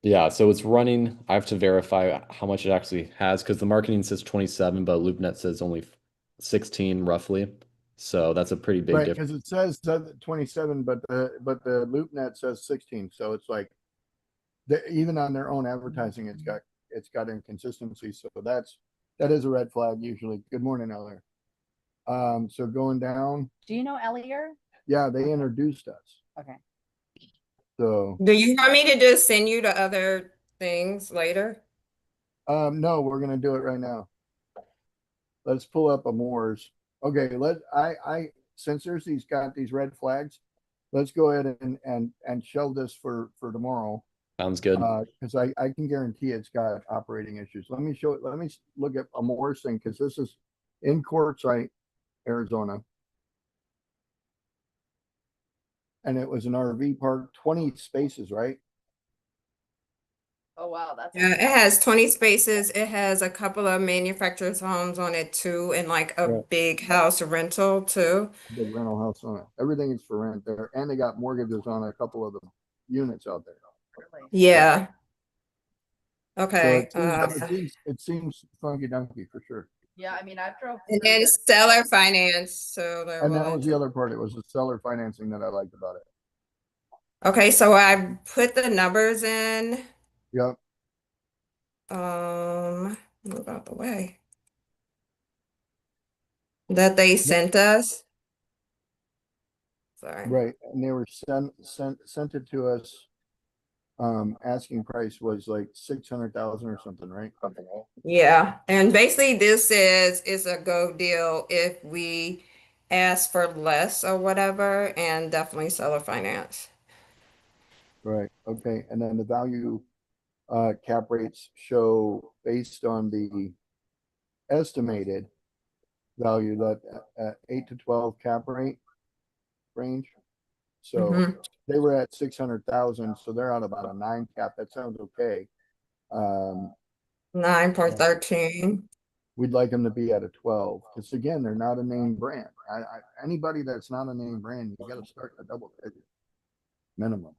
Yeah, so it's running. I have to verify how much it actually has because the marketing says 27, but LoopNet says only 16 roughly. So that's a pretty big Right, difference. because it says 27, but the LoopNet says 16. So it's like even on their own advertising, it's got inconsistency. So that is a red flag usually. Good morning, Eller. So going down, Do you know Ellier? yeah, they introduced us. Okay. So Do you want me to just send you the other things later? no, we're gonna do it right now. Let's pull up Amore's. Okay, since he's got these red flags, let's go ahead and shelve this for tomorrow. Sounds good. Because I can guarantee it's got operating issues. Let me look at Amore's thing, because this is in Quartzsite, Arizona. And it was an RV park, 20 spaces, right? Oh wow, that's Yeah, it has 20 spaces. It has a couple of manufacturers' homes on it too, and like a Yeah. big house rental too. Big rental house on it. Everything is for rent there, and they got mortgages on a couple of the units out there. really. Yeah. So Okay. it seems funky donkey for sure. Yeah, I mean I've drove And through then this. seller finance, so they're And that willing was the to. other part. It was the seller financing that I liked about it. Okay, so I put the numbers in. Yep. Move out the way. That they sent us. Sorry. Right. And they were sent it to us. Asking price was like 600,000 or something, right? Yeah, and basically this is a go deal if we ask for less or whatever, and definitely seller finance. Right. Okay. And then the value cap rates show based on the estimated value that at 8 to 12 cap rate range. So they were at 600,000, so they're at about a 9 cap. That sounds okay. 9.13. We'd like them to be at a 12 because again, they're not a name brand. Anybody that's not a name brand, you got to start a double digit minimum.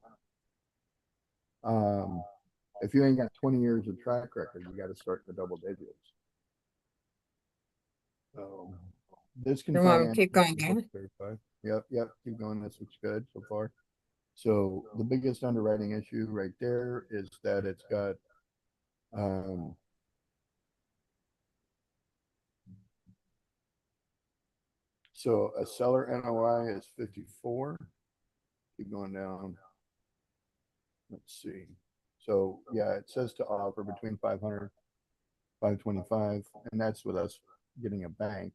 If you ain't got 20 years of track record, you got to start the double digits. So this can Keep going. Yep, keep going. This looks good so far. So the biggest underwriting issue right there is that it's got so a seller NOI is 54. Keep going down. Let's see. So yeah, it says to offer between 500, 525, and that's with us getting a bank.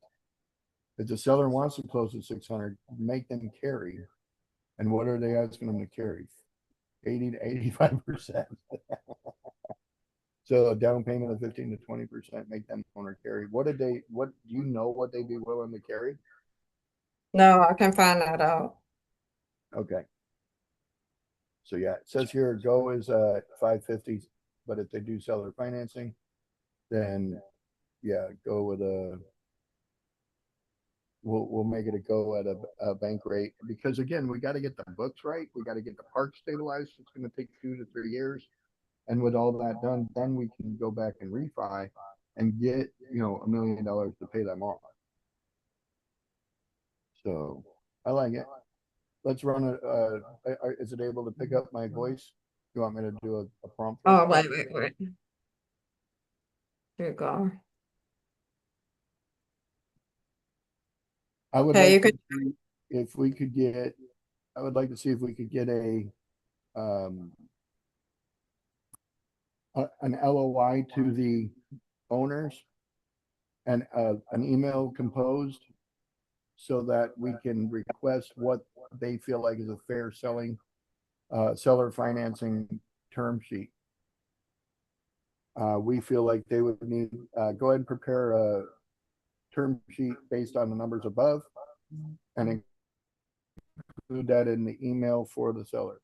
If the seller wants to close at 600, make them carry. And what are they asking them to carry? 80 to 85%. So a down payment of 15 to 20%, make them owner carry. What do you know what they'd be willing to carry? No, I can find that out. Okay. So yeah, it says here go is 550, but if they do seller financing, then yeah, go with we'll make it a go at a bank rate because again, we got to get the books right. We got to get the park stabilized. It's going to take 2 to 3 years. And with all that done, then we can go back and refi and get, $1 million to pay them off. So I like it. Let's run it. Is it able to pick up my voice? You want me to do a prompt? Oh, wait. Here you go. I would Okay, like to see if we could get an LOI to the owners and an email composed so that we can request what they feel like is a fair seller financing term sheet. We feel like they would need go ahead and prepare a term sheet based on the numbers above and include that in the email for the sellers.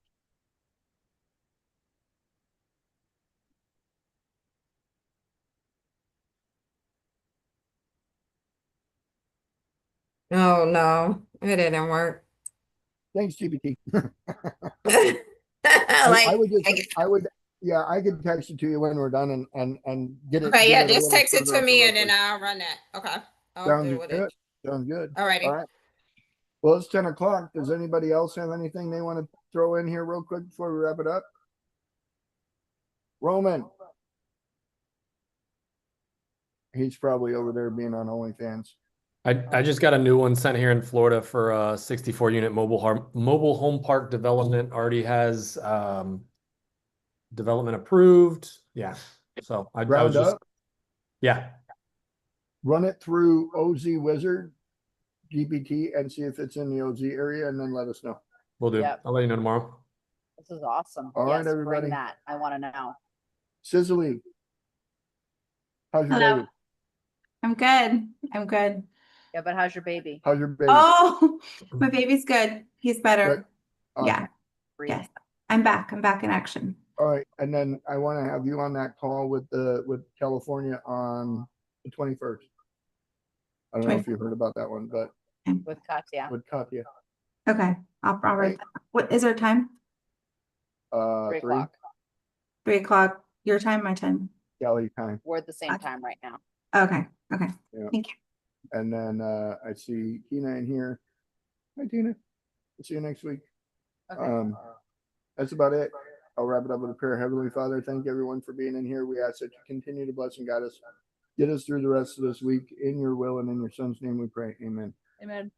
Oh, no, it didn't work. Thanks, GPT. Like, I could text it to you when we're done and get it. okay, get yeah, it a just little text it further to up the me road and then for you. I'll run that. Okay, I'll Sounds do with good. it. Sounds good. Alrighty. All right. Well, it's 10 o'clock. Does anybody else have anything they want to throw in here real quick before we wrap it up? Roman. He's probably over there being on OnlyFans. I just got a new one sent here in Florida for a 64 unit mobile home park development. Already has development approved. Yeah. So I was just, yeah. Run it through OZ Wizard GPT and see if it's in the OZ area and then let us know. Will do. Yep. I'll let you know tomorrow. This is awesome. All Yes, right, everybody. bring that. I want to know. Cicely, how's your Hello. baby? I'm good. Yeah, but how's your baby? How's your baby? Oh, my baby's good. He's better. Good. Awesome. Yeah. Yes. I'm back in action. All right, and then I want to have you on that call with California on the 21st. I don't know if you heard about that one, but With Katya. with Katya. Okay. I'll write that. What is our time? 3 o'clock. 3 o'clock. Your time, my time. Cali time. We're at the same time right now. Okay. Yeah. Thank you. And then I see Tina in here. Hi, Tina. We'll see you next week. Okay. That's about it. I'll wrap it up with a prayer. Heavenly Father, thank everyone for being in here. We ask that you continue to bless and guide us. Get us through the rest of this week. In your will and in your son's name we pray. Amen. Amen.